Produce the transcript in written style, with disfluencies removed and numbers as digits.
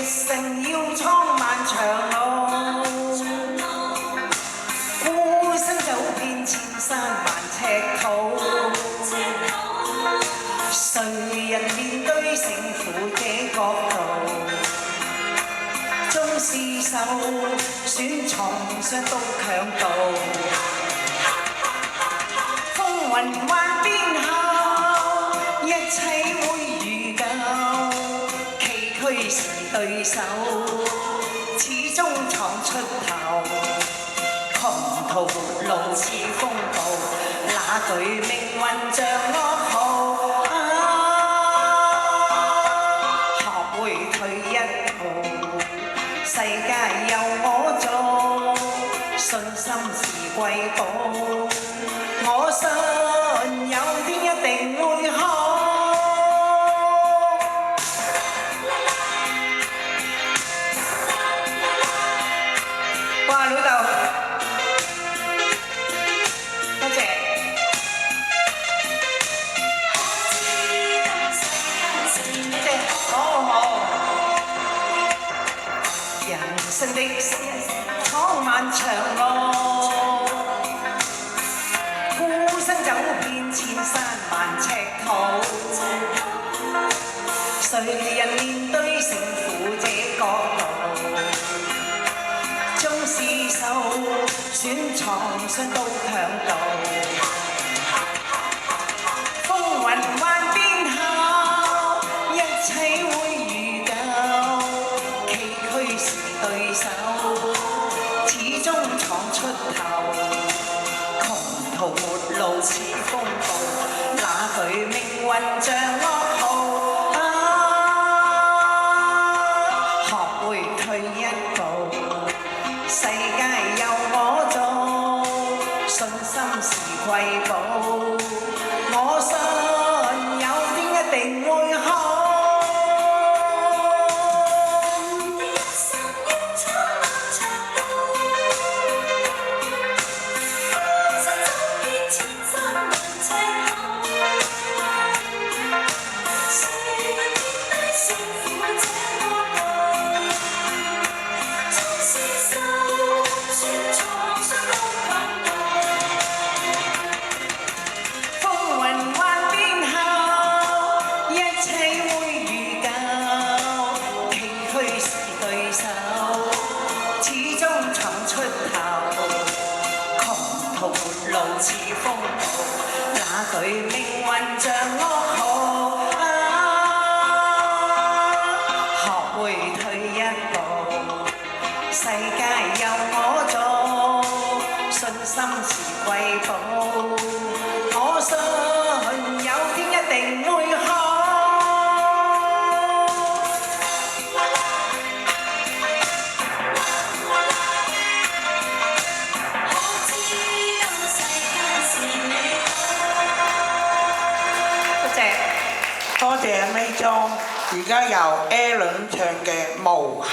成要蒼漫長路，孤身走遍千山萬尺土。誰人面對勝負這角度？縱是受損創傷都強渡。風雲幻變後，一切會如舊。崎嶇是對手，始終闖出頭。窮途末路似風暴，那句命運像噩耗。學會退一步，世界由我做，信心是貴寶。我信有天一定會好。哇，老豆，多謝。好。人生的蒼漫長路，孤身走遍千山萬尺土。誰人面對勝負這角度？縱是受損創傷都強渡。風雲幻變後，一切會如舊。崎嶇是對手，始終闖出頭。窮途末路似風暴，那句命運像噩耗。學會退一步，世界由我做，信心是貴寶。我信有天一定會好。路似風暴，那句命運像噩耗。學會退一步，世界由我做，信心是貴寶。我信有天一定會好。多謝May莊，而家由 Alan 唱嘅《無憾》。